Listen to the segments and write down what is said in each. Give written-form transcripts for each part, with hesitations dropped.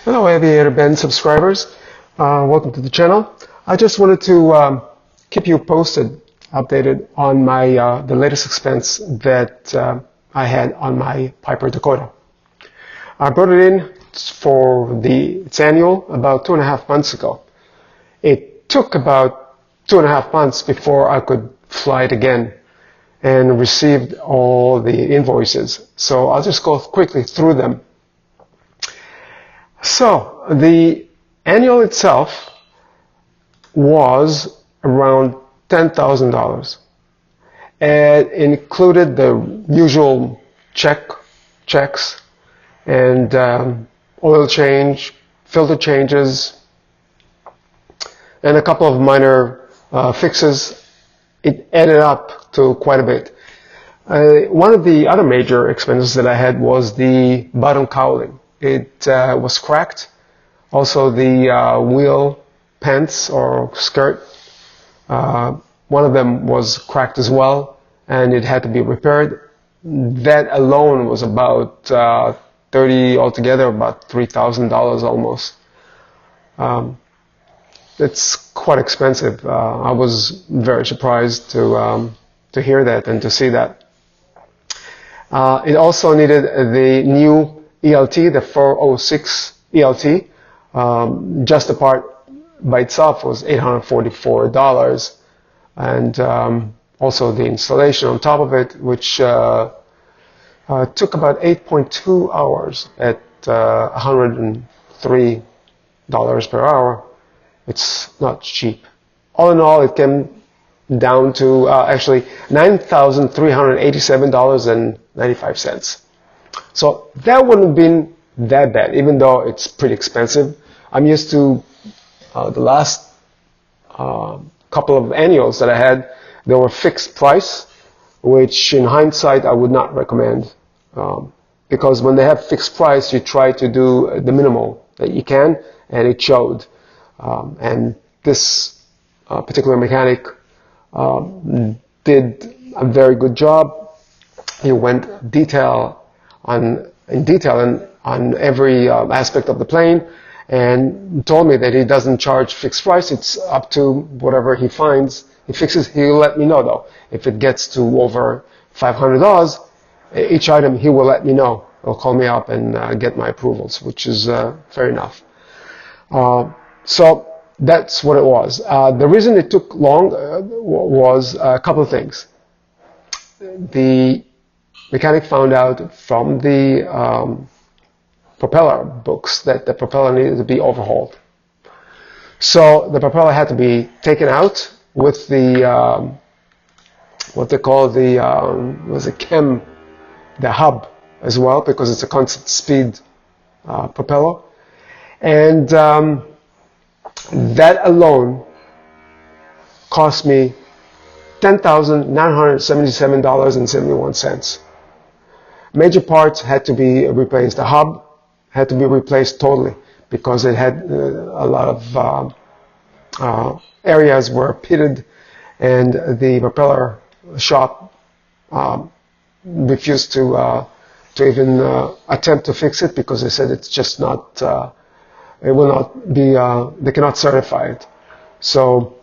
Hello Aviator Ben subscribers, welcome to the channel. I just wanted to keep you posted, updated on my the latest expense that I had on my Piper Dakota. I brought it in for its annual about 2.5 months ago. It took about 2.5 months before I could fly it again and received all the invoices. So I'll just go quickly through them. So the annual itself was around $10,000. It included the usual checks and oil change, filter changes, and a couple of minor fixes. It added up to quite a bit. One of the other major expenses that I had was the bottom cowling. It was cracked. Also the wheel pants or skirt, one of them was cracked as well, and it had to be repaired. That alone was about altogether about $3,000 almost. It's quite expensive. I was very surprised to hear that and to see that. It also needed the new ELT, the 406 ELT. Just the part by itself was $844, and also the installation on top of it, which took about 8.2 hours at $103 per hour. It's not cheap. All in all, it came down to actually $9,387.95. So that wouldn't have been that bad, even though it's pretty expensive. I'm used to the last couple of annuals that I had. They were fixed price, which in hindsight I would not recommend, because when they have fixed price, you try to do the minimal that you can, and it showed. And this particular mechanic did a very good job. He went in detail on every aspect of the plane, and told me that he doesn't charge fixed price. It's up to whatever he finds. He fixes. He'll let me know though. If it gets to over $500 each item, he will let me know. He'll call me up and get my approvals, which is fair enough. So that's what it was. The reason it took long was a couple of things. The mechanic found out from the propeller books that the propeller needed to be overhauled. So the propeller had to be taken out with the what they call the the hub as well, because it's a constant speed propeller, and that alone cost me $10,977.71. Major parts had to be replaced. The hub had to be replaced totally because it had a lot of areas were pitted, and the propeller shop refused to even attempt to fix it because they said it's just not. It will not be. They cannot certify it. So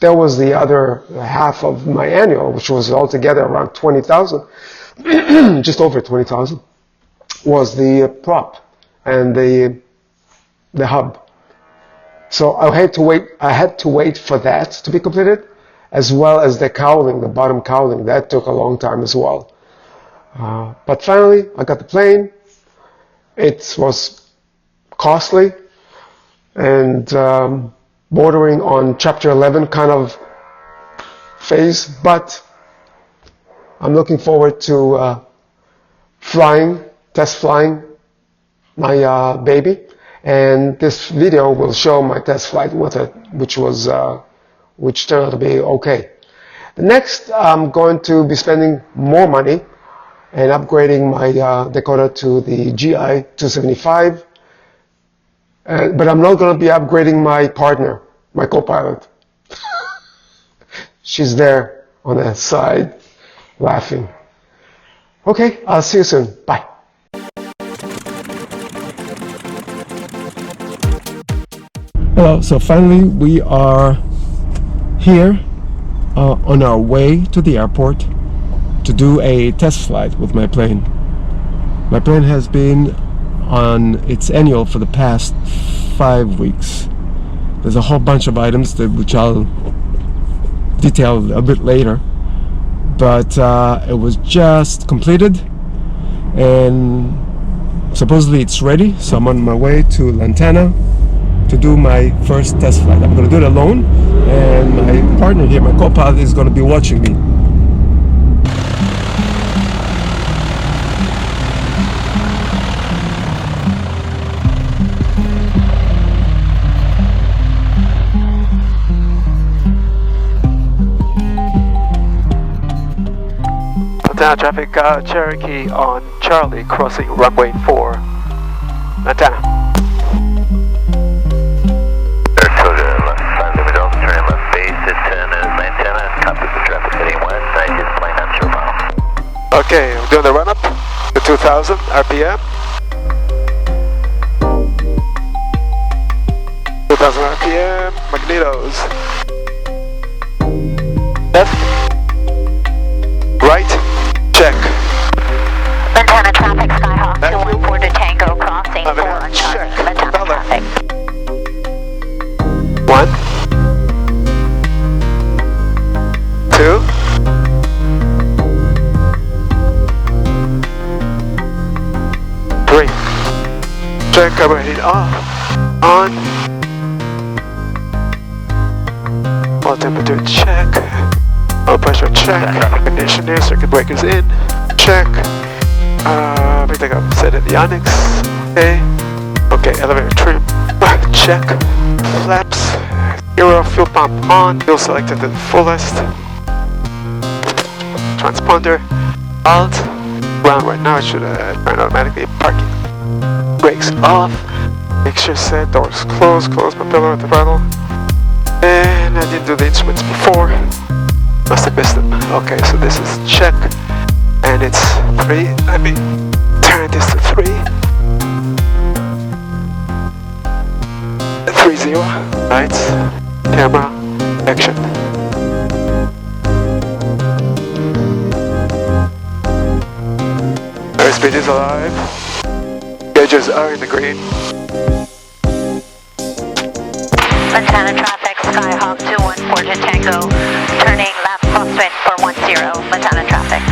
there was the other half of my annual, which was altogether around $20,000, just over $20,000, was the prop and the hub. So I had to wait for that to be completed, as well as the cowling, the bottom cowling. That took a long time as well. But finally, I got the plane. It was costly and bordering on Chapter 11 kind of phase, but I'm looking forward to test flying my baby, and this video will show my test flight with it, which turned out to be okay. Next, I'm going to be spending more money and upgrading my Dakota to the GI 275. But I'm not going to be upgrading my partner, my co-pilot. She's there on the side, laughing. Okay, I'll see you soon. Bye. Hello, so finally we are here on our way to the airport to do a test flight with my plane. My plane has been on its annual for the past 5 weeks. There's a whole bunch of items which I'll detail a bit later, but it was just completed and supposedly it's ready, so I'm on my way to Lantana to do my first test flight. I'm going to do it alone, and my partner here, my co-pilot, is going to be watching me. Lantana traffic, Cherokee on Charlie, crossing runway 4. Lantana. Dakota, left 5 limit off, turning left base at 10 is Lantana, copy the traffic heading west, I just plane on 2 mile. Okay, I'm doing the run up to 2000 RPM. 2000 RPM, magnetos. Left, right, check. Lantana traffic, Skyhawk 214 to Tango, crossing 4 on check. Charlie. Lantana traffic. 1, 2, 3. Check, carburetor off, on. Oil temperature check. Oil pressure check. Conditioner, circuit breakers in. Check. Everything I've set in the Onyx. Okay. Okay, elevator trim. Check. Flaps. Hero, fuel pump on. Fuel selected to the fullest. Transponder. Alt. Ground right now. It should turn automatically. Parking. Brakes off. Make sure set. Doors closed. Close my pillar with the throttle. And I didn't do the instruments before. Must have missed them. Okay, so this is check. And it's 3. Let me turn this to 3. 30. Lights. Camera. Action. Airspeed is alive. Gauges are in the green. Lantana traffic, Skyhawk 214 to Tango, turning left crosswind for 10, Lantana traffic.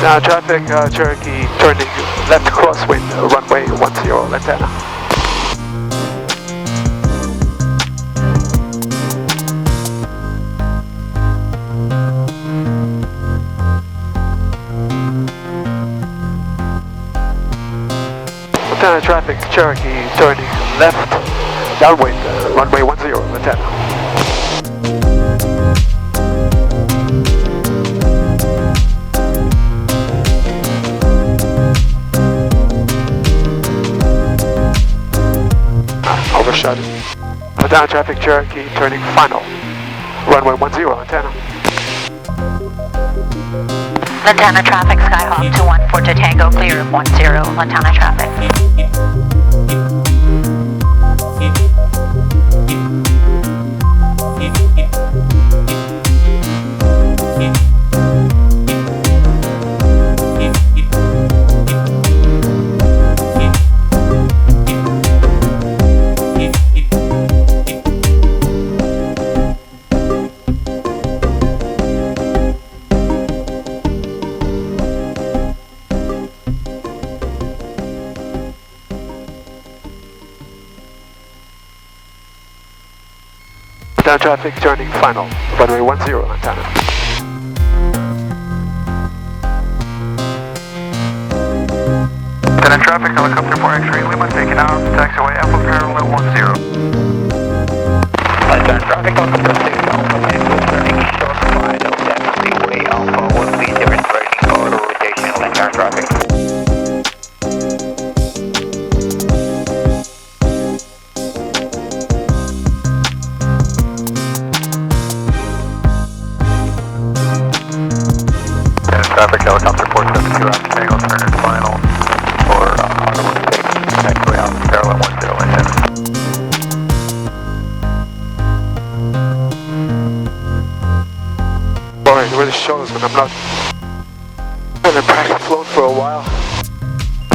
Now traffic, Cherokee, turning left crosswind, runway 10, Lantana. Lantana traffic, Cherokee, turning left, downwind, runway 10, Lantana. Overshot. Lantana traffic, Cherokee, turning final, runway 10, Lantana. Lantana traffic, Skyhawk 214 to Tango, clear of 10, Lantana traffic. Down traffic, turning final, runway 10, Lantana. Lantana traffic, helicopter 4X-ray Lima, taking off, taxiway Alpha parallel 10. Lantana traffic, helicopter 6 Alpha, turning short wide of taxiway Alpha, will be demonstrating auto rotation, Lantana traffic. Traffic helicopter 472 out to Tango, turn final for auto rotation. pressure float for a while.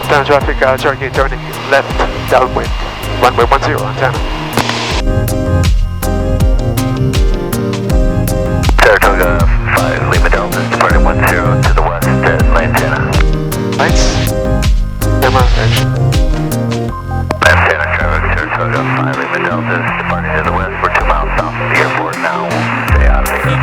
Down traffic, Cherokee turning left, downwind, runway 10, antenna. Saratoga 5, Lima Delta, departing 10 to the west at my antenna. Lights, camera, action. Antenna traffic, Saratoga 5, Lima Delta, departing to the west. We're 2 miles south of the airport now. Stay out of here.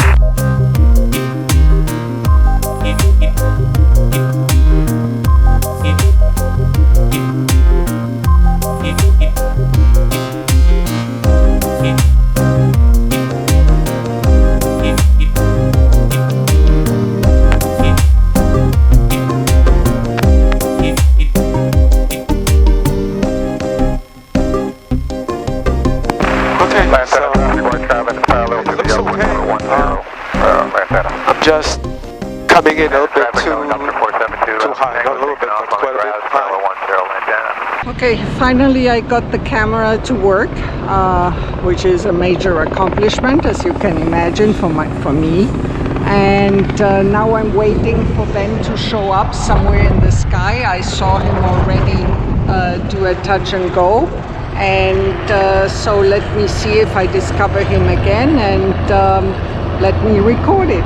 I'm just coming in a little bit too high, not a little bit, but quite a bit high. Okay, finally I got the camera to work, which is a major accomplishment, as you can imagine, for me. And now I'm waiting for Ben to show up somewhere in the sky. I saw him already do a touch and go. And so let me see if I discover him again, and let me record it.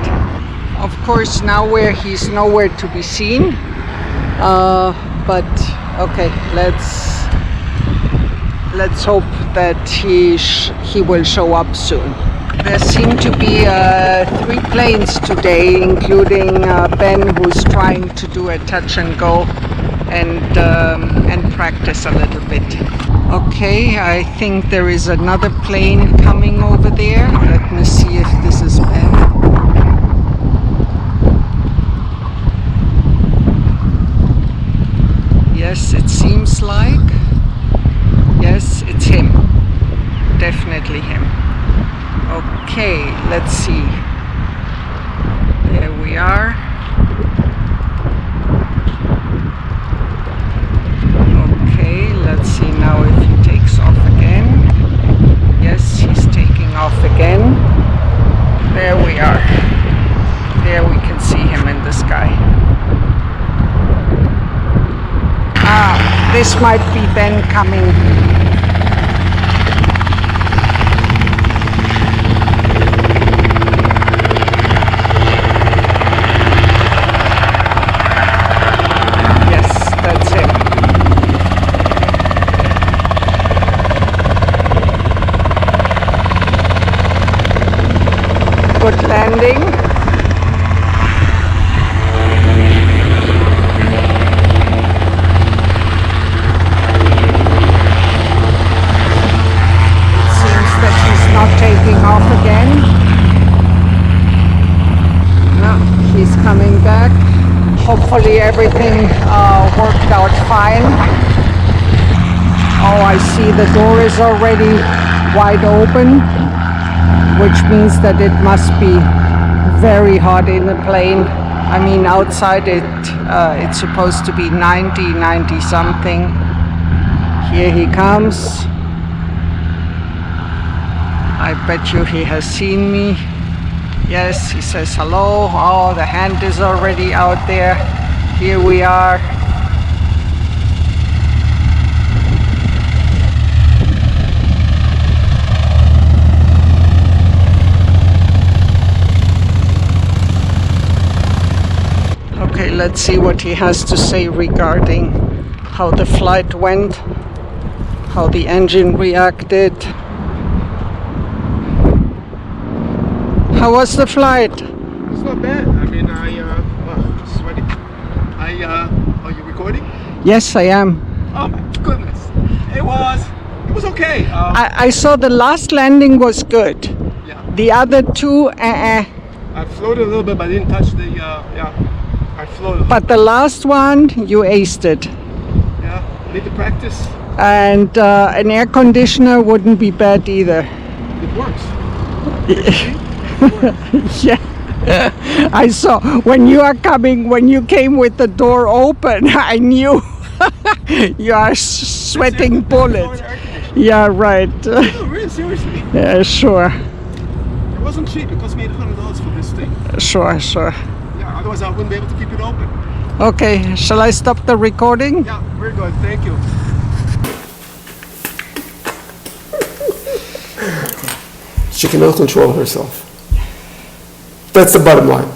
Of course, now he's nowhere to be seen, but okay, let's hope that he will show up soon. There seem to be 3 planes today, including Ben, who's trying to do a touch and go and practice a little bit. Okay, I think there is another plane coming over there. Let me see if this is Ben. Yes, it seems like. Yes, it's him. Definitely him. Okay, let's see. There we are. Okay, let's see now if he takes off again. Yes, he's taking off again. There we are. There we can see him in the sky. Ah, this might be Ben coming. Good landing. It seems that he's not taking off again. No, he's coming back. Hopefully everything worked out fine. Oh, I see the door is already wide open, which means that it must be very hot in the plane. I mean, outside it's supposed to be 90 something. Here he comes. I bet you he has seen me. Yes, he says hello. Oh, the hand is already out there. Here we are. Okay, let's see what he has to say regarding how the flight went, how the engine reacted. How was the flight? It's not bad. I mean, sweaty. Are you recording? Yes, I am. Oh my goodness. It was okay. I saw the last landing was good. Yeah. The other two, I floated a little bit, but I didn't touch the, I floated. But the last one, you aced it. Yeah, need to practice. And an air conditioner wouldn't be bad either. It works. Yeah. I saw when you came with the door open, I knew you are sweating bullets. Yeah, right. No, really, seriously. Yeah, sure. It wasn't cheap. It cost me $800 for this thing. Sure. Yeah, otherwise I wouldn't be able to keep it open. Okay, shall I stop the recording? Yeah, we're good. Thank you. She cannot control herself. That's the bottom line.